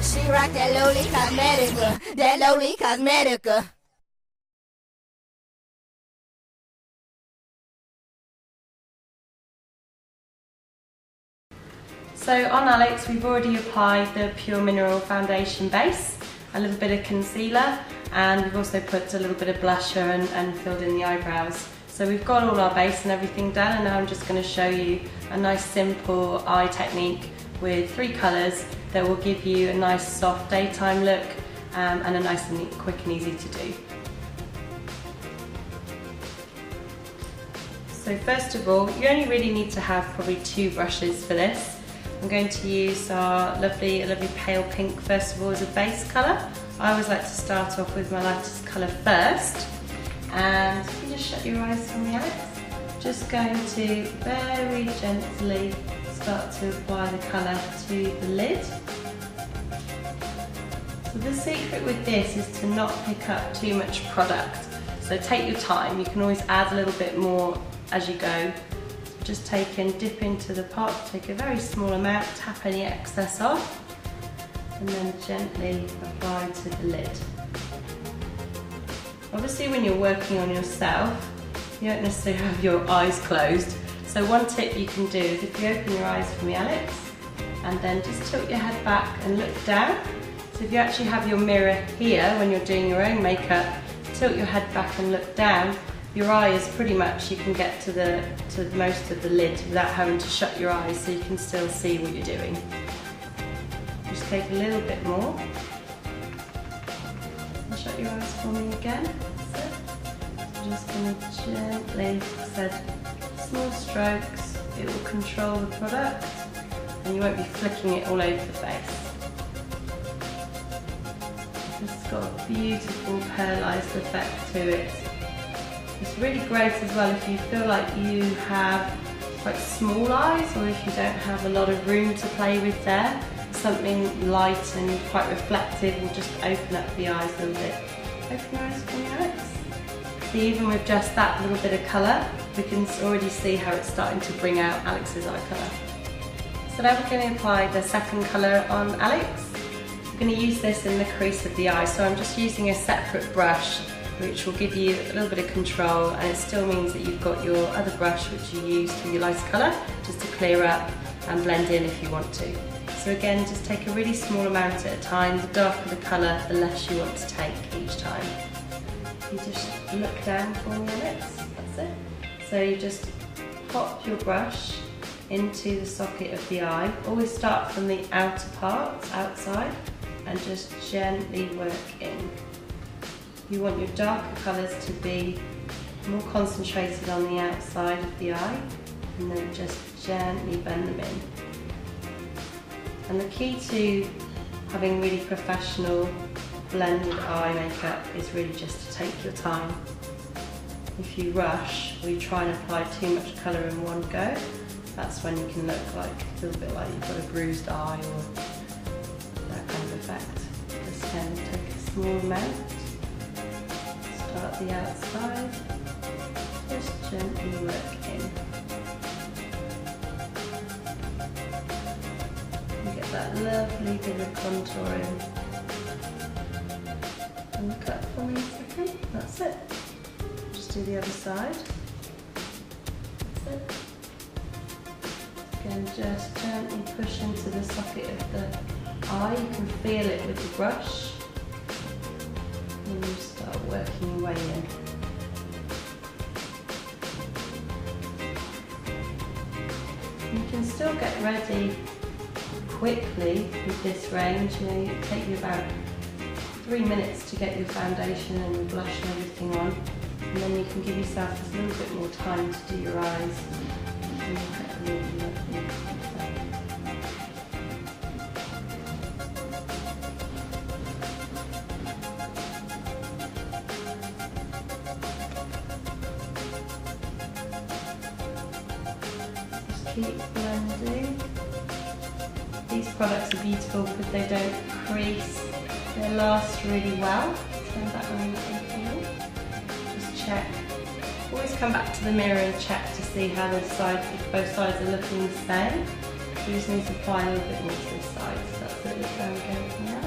She rock that lowly cosmetica, that lowly cosmetica. So on Alex, we've already applied the Pure Mineral Foundation base, a little bit of concealer, and we've also put a little bit of blusher and filled in the eyebrows. So we've got all our base and everything done, and now I'm just going to show you a nice simple eye technique with 3 colours that will give you a nice soft daytime look and a nice and quick and easy to do. So first of all, you only really need to have probably 2 brushes for this. I'm going to use our lovely pale pink first of all as a base colour. I always like to start off with my lightest colour first. And if you just shut your eyes for me, Alex, just going to very gently start to apply the colour to the lid. So the secret with this is to not pick up too much product. So take your time, you can always add a little bit more as you go. Just dip into the pot, take a very small amount, tap any excess off, and then gently apply to the lid. Obviously when you're working on yourself, you don't necessarily have your eyes closed. So one tip you can do is if you open your eyes for me, Alex, and then just tilt your head back and look down. So if you actually have your mirror here when you're doing your own makeup, tilt your head back and look down. Your eye is pretty much, you can get to most of the lid without having to shut your eyes, so you can still see what you're doing. Just take a little bit more. And shut your eyes for me again. That's it. So I'm just going to gently set small strokes. It will control the product and you won't be flicking it all over the face. It's got a beautiful pearlised effect to it. It's really great as well if you feel like you have quite small eyes, or if you don't have a lot of room to play with there. Something light and quite reflective will just open up the eyes a little bit. Open your eyes for me, Alex. See, even with just that little bit of colour, we can already see how it's starting to bring out Alex's eye colour. So now we're going to apply the second colour on Alex. We're going to use this in the crease of the eye, so I'm just using a separate brush which will give you a little bit of control, and it still means that you've got your other brush which you use for your lighter colour just to clear up and blend in if you want to. So again, just take a really small amount at a time. The darker the colour, the less you want to take each time. You just look down for me, Alex, that's it. So you just pop your brush into the socket of the eye. Always start from the outer part, outside, and just gently work in. You want your darker colours to be more concentrated on the outside of the eye, and then just gently blend them in. And the key to having really professional blended eye makeup is really just to take your time. If you rush or you try and apply too much colour in one go, that's when you can look like a little bit like you've got a bruised eye or that kind of effect. Just again, take a small amount. Start the outside, just gently work in. And get that lovely bit of contouring. And look up for me a second, that's it. Just do the other side. That's it. Again, just gently push into the socket of the eye. You can feel it with the brush. And you start working your way in. You can still get ready quickly with this range. You know, it takes you about 3 minutes to get your foundation and your blush and everything on, and then you can give yourself just a little bit more time to do your eyes. And you get a really lovely effect. Keep blending. These products are beautiful because they don't crease, they last really well. Turn back around for me. Just check. Always come back to the mirror and check to see how the sides, if both sides are looking the same. You just need to apply a little bit more to this side. So that's it, look down again from there.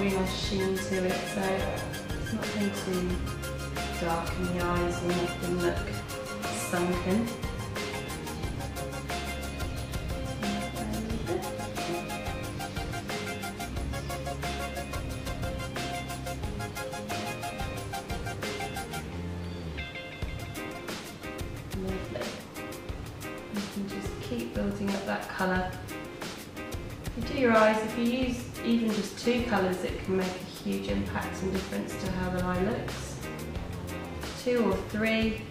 really nice sheen to it, so it's not going to darken the eyes or make them look sunken. Lovely. You can just keep building up that colour. If you do your eyes, if you use even just 2 colours, it can make a huge impact and difference to how the eye looks. 2 or 3.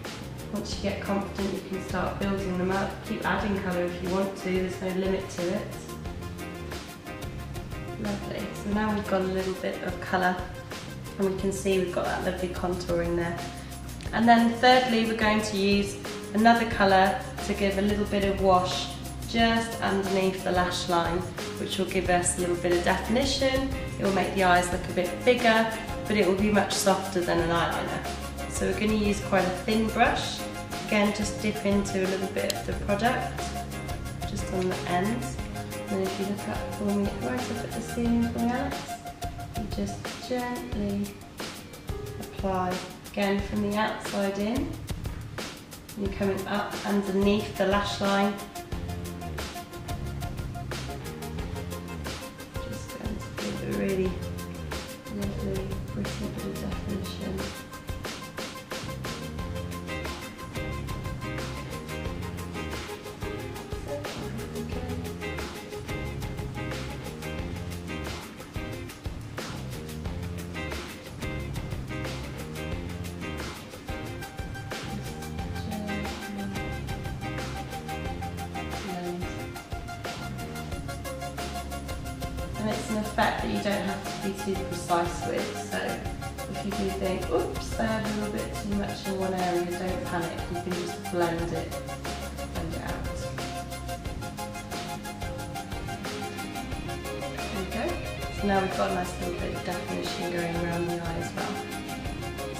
Once you get confident, you can start building them up. Keep adding colour if you want to, there's no limit to it. Lovely. So now we've got a little bit of colour, and we can see we've got that lovely contouring there. And then thirdly, we're going to use another colour to give a little bit of wash just underneath the lash line, which will give us a little bit of definition. It will make the eyes look a bit bigger, but it will be much softer than an eyeliner. So we're going to use quite a thin brush. Again, just dip into a little bit of the product, just on the ends. And then if you look up for me, right up at the ceiling for me, Alex, you just gently apply, again from the outside in. You're coming up underneath the lash line. Just going to give a really lovely, pretty bit of definition. And it's an effect that you don't have to be too precise with, so if you do think, oops, I have a little bit too much in one area, don't panic, you can just blend it out. There we go. So now we've got a nice little bit of definition going around the eye as well.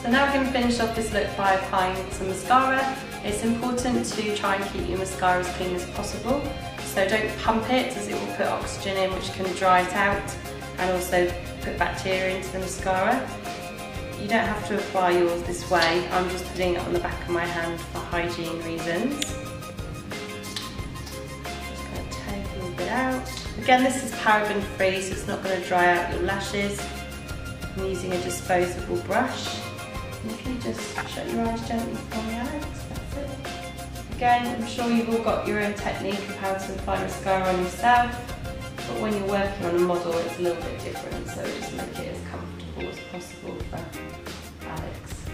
So now we're going to finish off this look by applying some mascara. It's important to try and keep your mascara as clean as possible. So don't pump it, as it will put oxygen in, which can dry it out and also put bacteria into the mascara. You don't have to apply yours this way. I'm just putting it on the back of my hand for hygiene reasons. Just going to take a little bit out. Again, this is paraben free, so it's not going to dry out your lashes. I'm using a disposable brush. And if you just shut your eyes gently for me, Alex, that's it. Again, I'm sure you've all got your own technique of how to apply mascara on yourself, but when you're working on a model, it's a little bit different, so just make it as comfortable as possible for Alex.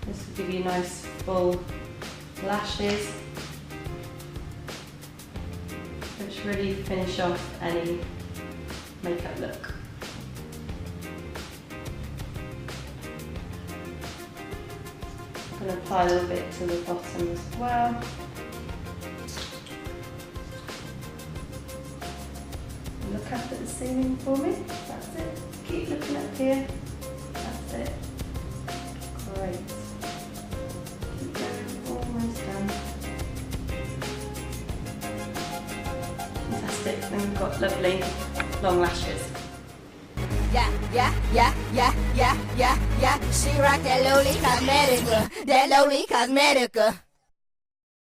This will give you nice full lashes, which really finish off any makeup look. I'm going to apply a little bit to the bottom as well. Look up at the ceiling for me. That's it. Keep looking up here. That's it. Great. Keep going. Almost done. Fantastic. Then we've got lovely long lashes. Yeah. She rock that Lowly Cosmetica.